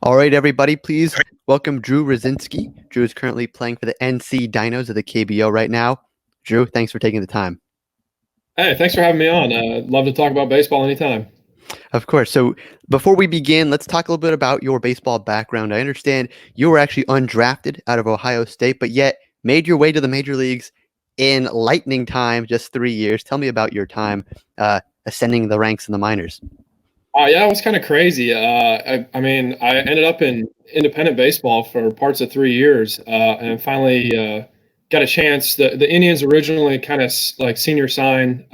All right, everybody, please welcome Drew Rucinski. Drew is currently playing for the NC Dinos of the KBO right now. Drew, thanks for taking the time. Hey, thanks for having me on. Love to talk about baseball anytime. Of course. So before we begin, let's talk a little bit about your baseball background. I understand you were actually undrafted out of Ohio State, but yet made your way to the major leagues in lightning time, just 3 years. Tell me about your time ascending the ranks in the minors. Yeah, it was kind of crazy. I mean, I ended up in independent baseball for parts of 3 years, and finally got a chance. The Indians originally kind of like senior sign.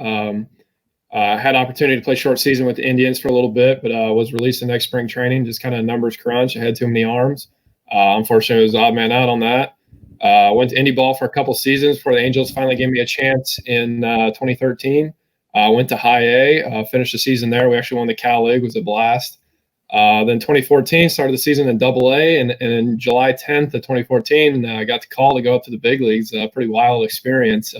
Had opportunity to play short season with the Indians for a little bit, but was released in next spring training. Just kind of numbers crunch. I had too many arms. Unfortunately, it was odd man out on that. Went to indie ball for a couple seasons before the Angels finally gave me a chance in 2013. Went to high A, finished the season there. We actually won the Cal League, was a blast. Then 2014 started the season in Double A, and in July 10th of 2014, I got the call to go up to the big leagues. Pretty wild experience,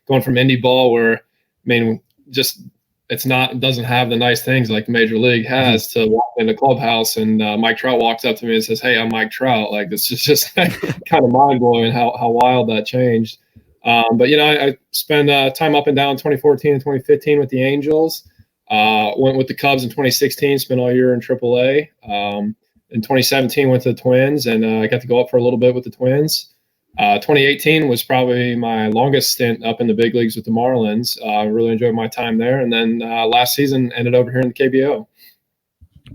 going from indie ball, where I mean, just it doesn't have the nice things like the major league has, to walk in the clubhouse and Mike Trout walks up to me and says, "Hey, I'm Mike Trout." Like, this is just kind of mind blowing how wild that changed. But I spent time up and down 2014 and 2015 with the Angels. Went with the Cubs in 2016. Spent all year in AAA. In 2017, went to the Twins, and I got to go up for a little bit with the Twins. 2018 was probably my longest stint up in the big leagues with the Marlins. Really enjoyed my time there, and then last season ended over here in the KBO.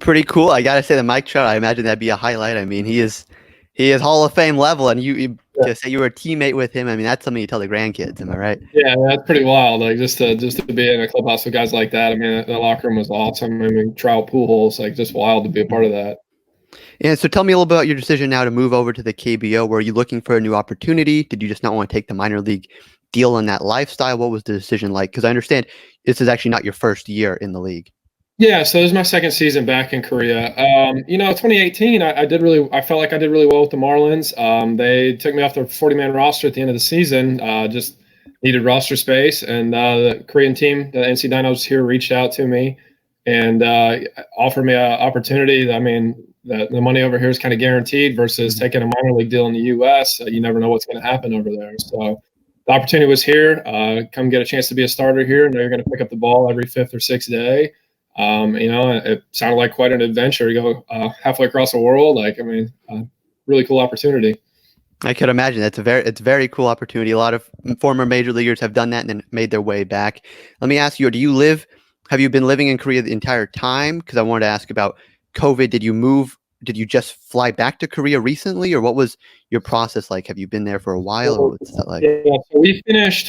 Pretty cool. I gotta say, the Mike Trout, I imagine that'd be a highlight. I mean, he is Hall of Fame level, and you to say you were a teammate with him. I mean, that's something you tell the grandkids. Am I right? Yeah, that's pretty wild. Like, just to be in a clubhouse with guys like that. I mean, the locker room was awesome. I mean, Trout, Pujols, like, just wild to be a part of that. And so tell me a little bit about your decision now to move over to the KBO. Were you looking for a new opportunity? Did you just not want to take the minor league deal in that lifestyle? What was the decision like? Because I understand this is actually not your first year in the league. Yeah, so this is my second season back in Korea. 2018, I felt like I did really well with the Marlins. They took me off their 40-man roster at the end of the season. Just needed roster space, and the Korean team, the NC Dinos here, reached out to me and offered me an opportunity. I mean, the money over here is kind of guaranteed versus taking a minor league deal in the U.S. You never know what's going to happen over there. So the opportunity was here. Come get a chance to be a starter here. Know you're going to pick up the ball every fifth or sixth day. It sounded like quite an adventure to go halfway across the world. Really cool opportunity. I could imagine it's a very cool opportunity. A lot of former major leaguers have done that and then made their way back. Let me ask you: have you been living in Korea the entire time? Because I wanted to ask about COVID. Did you move? Did you just fly back to Korea recently, or what was your process like? Have you been there for a while, or what's that like? Yeah, so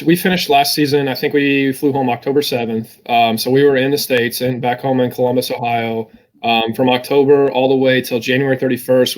we finished last season. I think we flew home October 7th. So we were in the States and back home in Columbus, Ohio. From October all the way till January 31st,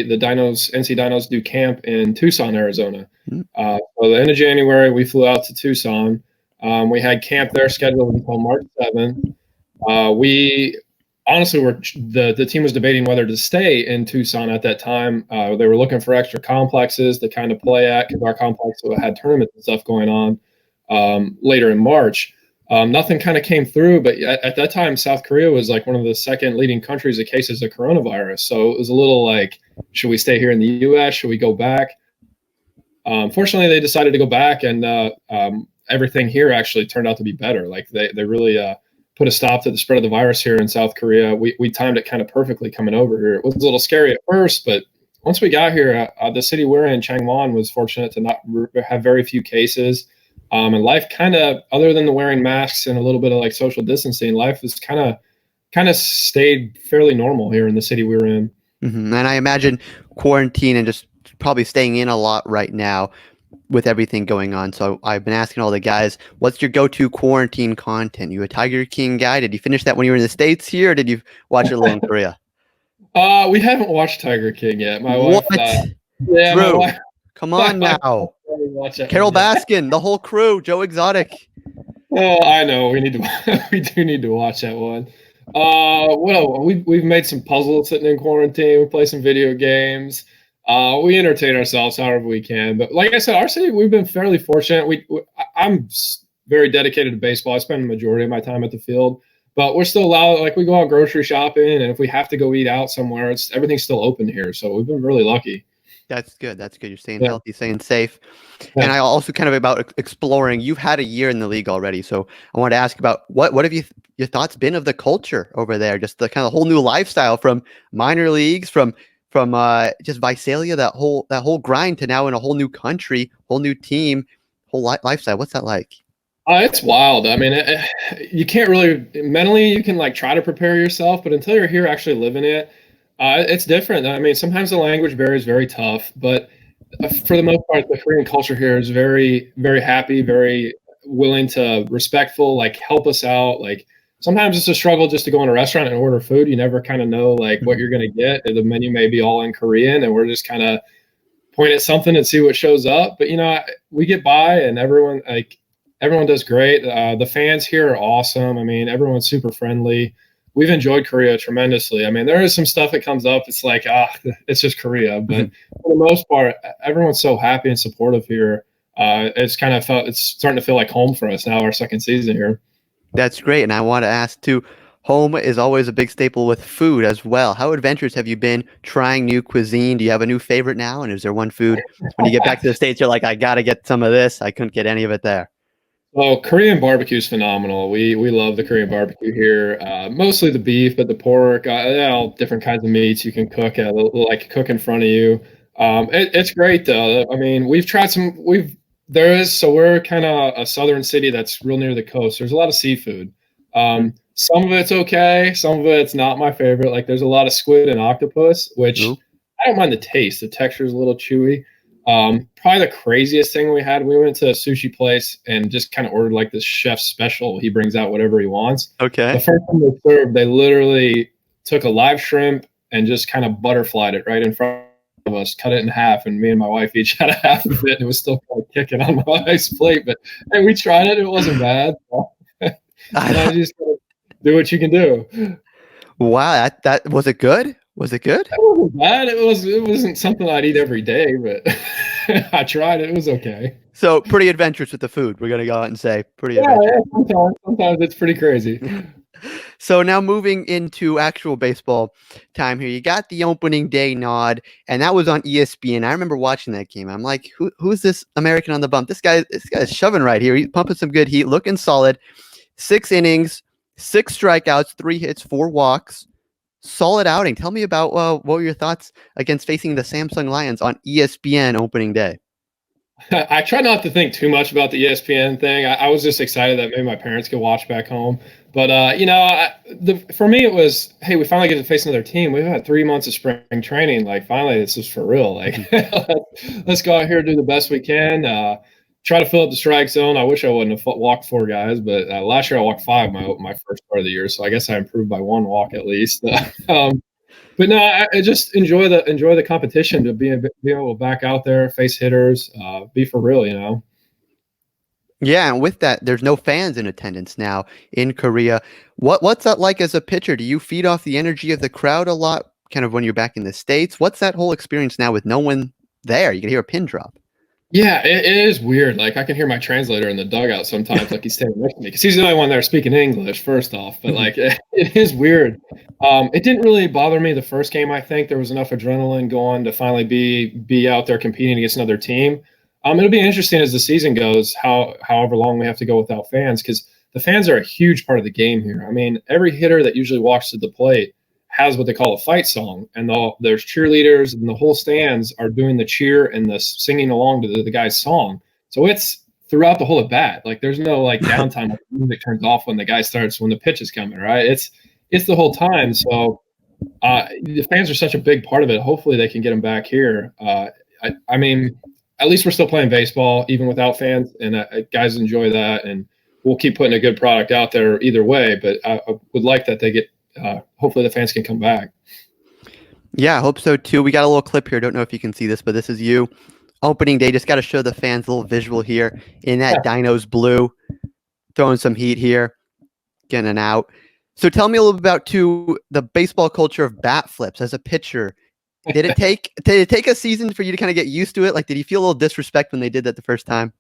the NC Dinos do camp in Tucson, Arizona. So the end of January, we flew out to Tucson. We had camp there scheduled until March 7th. We honestly the team was debating whether to stay in Tucson at that time. They were looking for extra complexes to kind of play at, because our complex had tournaments and stuff going on later in March. Nothing kind of came through, but at that time, South Korea was like one of the second leading countries of cases of coronavirus. So it was a little like, should we stay here in the U.S.? Should we go back? Fortunately, they decided to go back, and everything here actually turned out to be better. Like, they really put a stop to the spread of the virus here in South Korea. We timed it kind of perfectly coming over here. It was a little scary at first, but once we got here, the city we're in, Changwon, was fortunate to not have very few cases. And life kind of, other than the wearing masks and a little bit of like social distancing, life is kind of stayed fairly normal here in the city we're in. And I imagine quarantine and just probably staying in a lot right now with everything going on. So I've been asking all the guys, what's your go-to quarantine content? You a Tiger King guy? Did you finish that when you were in the States here, or did you watch it a little in Korea? We haven't watched Tiger King yet. My What? wife, yeah, Drew, my wife, come on my wife now. watch that Carol one yet. Baskin, the whole crew, Joe Exotic. Oh, I know. We need to. We do need to watch that one. Well, we've made some puzzles sitting in quarantine. We play some video games. We entertain ourselves however we can. But like I said, our city, we've been fairly fortunate. I'm very dedicated to baseball. I spend the majority of my time at the field. But we're still allowed, like we go out grocery shopping, and if we have to go eat out somewhere, it's everything's still open here. So we've been really lucky. That's good. That's good. You're staying Yeah, healthy, staying safe. And yeah. I also kind of about exploring. You've had a year in the league already, so I want to ask about what have your thoughts been of the culture over there? Just the kind of whole new lifestyle from minor leagues, from just Visalia, that whole grind to now in a whole new country, whole new team, lifestyle. What's that like? It's wild. I mean, you can't really mentally. You can like try to prepare yourself, but until you're here actually living it, it's different. I mean, sometimes the language barrier is very tough, but for the most part, the Korean culture here is very, very happy, very willing to respectful, like help us out. Like sometimes it's a struggle just to go in a restaurant and order food. You never kind of know like what Mhm. you're going to get. The menu may be all in Korean, and we're just kind of point at something and see what shows up. But we get by, and everyone does great. The fans here are awesome. I mean, everyone's super friendly. We've enjoyed Korea tremendously. I mean, there is some stuff that comes up. It's like, it's just Korea. But for the most part, everyone's so happy and supportive here. It's starting to feel like home for us now, our second season here. That's great. And I want to ask too, home is always a big staple with food as well. How adventurous have you been trying new cuisine? Do you have a new favorite now? And is there one food when you get back to the States, you're like, I got to get some of this. I couldn't get any of it there. Well, Korean barbecue is phenomenal. We love the Korean barbecue here. Mostly the beef, but the pork, all different kinds of meats you can cook like cook in front of you. It's great though. I mean, we've tried some. We're kind of a southern city that's real near the coast. There's a lot of seafood. Some of it's okay, some of it's not my favorite. Like there's a lot of squid and octopus, which Ooh, I don't mind the taste. The texture is a little chewy. Probably the craziest thing we had, we went to a sushi place and just kind of ordered like this chef's special. He brings out whatever he wants. The okay. first time they served, they literally took a live shrimp and just kind of butterflied it right in front of us, cut it in half, and me and my wife each had a half of it. And it was still kind of kicking on my wife's plate, but hey, we tried it. It wasn't bad. Sometimes you just gotta do what you can do. Wow, that was it good? Was it good? It wasn't bad. It wasn't something I'd eat every day, but I tried it. It was okay. So pretty adventurous with the food. We're gonna go out and say pretty Yeah, adventurous. yeah. Sometimes it's pretty crazy. So now moving into actual baseball time here, you got the opening day nod, and that was on ESPN. I remember watching that game. I'm like, who's this American on the bump? This guy's shoving right here. He's pumping some good heat, looking solid. 6 innings, 6 strikeouts, 3 hits, 4 walks. Solid outing. Tell me about what were your thoughts against facing the Samsung Lions on ESPN opening day? I try not to think too much about the ESPN thing. I was just excited that maybe my parents could watch back home. But for me, it was, hey, we finally get to face another team. We've had 3 months of spring training. Like, finally, this is for real. Like, let's go out here and do the best we can. Try to fill up the strike zone. I wish I wouldn't have walked 4 guys, but last year I walked 5 my first part of the year. So I guess I improved by 1 walk at least. But no, I just enjoy the competition to be able to back out there, face hitters, be for real. Yeah, and with that, there's no fans in attendance now in Korea. What's that like as a pitcher? Do you feed off the energy of the crowd a lot, kind of when you're back in the States? What's that whole experience now with no one there? You can hear a pin drop. Yeah, it is weird. Like I can hear my translator in the dugout sometimes, like he's standing next to me because he's the only one there speaking English. First off, but like it is weird. It didn't really bother me the first game. I think there was enough adrenaline going to finally be out there competing against another team. It'll be interesting as the season goes, however long we have to go without fans, because the fans are a huge part of the game here. I mean, every hitter that usually walks to the plate has what they call a fight song, and there's cheerleaders, and the whole stands are doing the cheer and the singing along to the guy's song. So it's throughout the whole at bat. Like there's no like downtime. Like, the music turns off when when the pitch is coming. Right? It's the whole time. So the fans are such a big part of it. Hopefully they can get them back here. I mean, at least we're still playing baseball even without fans, and guys enjoy that. And we'll keep putting a good product out there either way. But I would like that they get. Hopefully the fans can come back. Yeah, I hope so too. We got a little clip here. Don't know if you can see this, but this is you. Opening day. Just got to show the fans a little visual here in that Dinos blue. Throwing some heat here. Getting an out. So tell me a little bit about too the baseball culture of bat flips as a pitcher. Did it take a season for you to kind of get used to it? Like, did you feel a little disrespect when they did that the first time?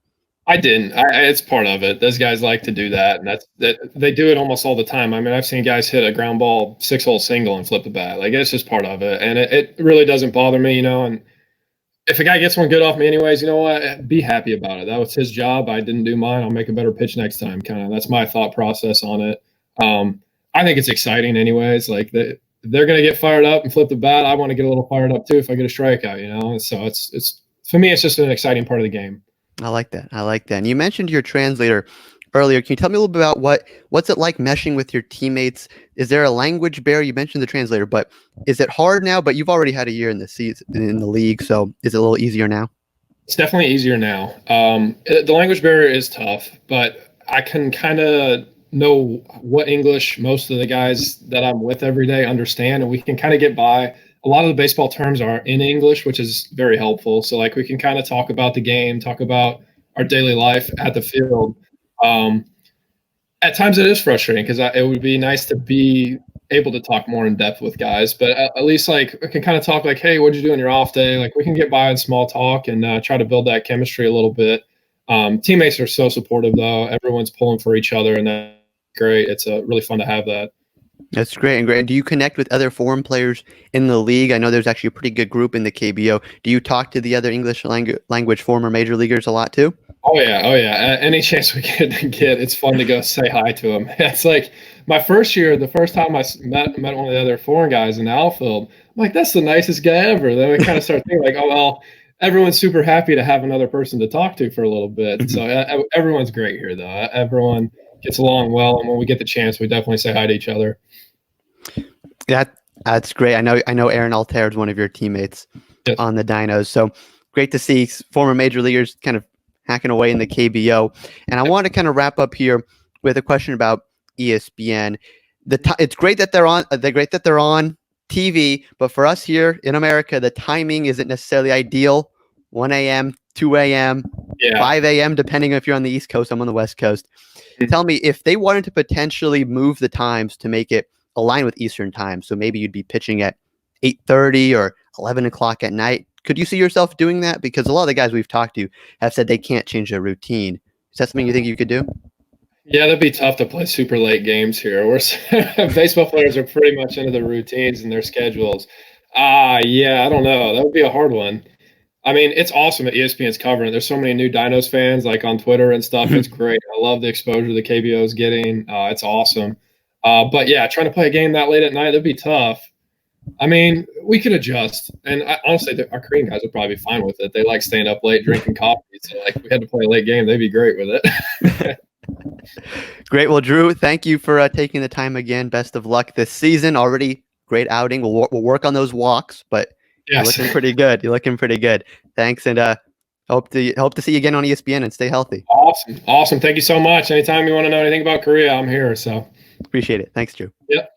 I didn't. It's part of it. Those guys like to do that, and that they do it almost all the time. I mean, I've seen guys hit a ground ball 6-hole single and flip the bat. Like it's just part of it, and it really doesn't bother me, you know. And if a guy gets one good off me, anyways, you know what? Be happy about it. That was his job. I didn't do mine. I'll make a better pitch next time. Kind of that's my thought process on it. I think it's exciting, anyways. Like they're gonna get fired up and flip the bat. I want to get a little fired up too if I get a strikeout, you know. And so it's for me, it's just an exciting part of the game. I like that. I like that. And you mentioned your translator earlier. Can you tell me a little bit about what's it like meshing with your teammates? Is there a language barrier? You mentioned the translator, but is it hard now? But you've already had a year in the season in the league, so is it a little easier now? It's definitely easier now. The language barrier is tough, but I can kind of know what English most of the guys that I'm with every day understand, and we can kind of get by. A lot of the baseball terms are in English, which is very helpful. So like we can kind of talk about the game, talk about our daily life at the field. Um, at times it is frustrating because it would be nice to be able to talk more in depth with guys, but at least like I can kind of talk like, hey, what'd you do on your off day? Like we can get by in small talk and try to build that chemistry a little bit. Teammates are so supportive though. Everyone's pulling for each other, and that's great. It's really fun to have that. That's great and great. And do you connect with other foreign players in the league? I know there's actually a pretty good group in the KBO. Do you talk to the other English language former major leaguers a lot too? Oh yeah, oh yeah. Any chance we get, it's fun to go say hi to them. It's like my first year, the first time I met one of the other foreign guys in the outfield. I'm like, that's the nicest guy ever. Then we kind of start thinking like, oh well, everyone's super happy to have another person to talk to for a little bit. So everyone's great here, though. Everyone gets along well, and when we get the chance, we definitely say hi to each other. That's great. I know Aaron Altair is one of your teammates on the Dinos. So great to see former major leaguers kind of hacking away in the KBO. And I want to kind of wrap up here with a question about ESPN. It's great that they're on. They're great that they're on TV, but for us here in America, the timing isn't necessarily ideal. 1 a.m., 2 a.m., 5 a.m., depending if you're on the East Coast. I'm on the West Coast. Tell me, if they wanted to potentially move the times to make it align with Eastern time, so maybe you'd be pitching at 8:30 or 11 o'clock at night. Could you see yourself doing that? Because a lot of the guys we've talked to have said they can't change their routine. Is that something you think you could do? Yeah, that'd be tough to play super late games here. Baseball players are pretty much into their routines and their schedules. Yeah, I don't know. That would be a hard one. I mean, it's awesome that ESPN's covering it. There's so many new Dinos fans like on Twitter and stuff. It's great. I love the exposure the KBO is getting. It's awesome. But yeah, trying to play a game that late at night, that'd be tough. I mean, we could adjust. And honestly, our Korean guys would probably be fine with it. They like staying up late drinking coffee. So like if we had to play a late game, they'd be great with it. Great. Well, Drew, thank you for taking the time again. Best of luck this season. Already great outing. We'll work on those walks, but You're looking pretty good. You're looking pretty good. Thanks, and hope to see you again on ESPN and stay healthy. Awesome. Thank you so much. Anytime you want to know anything about Korea, I'm here. So appreciate it. Thanks, Drew. Yep.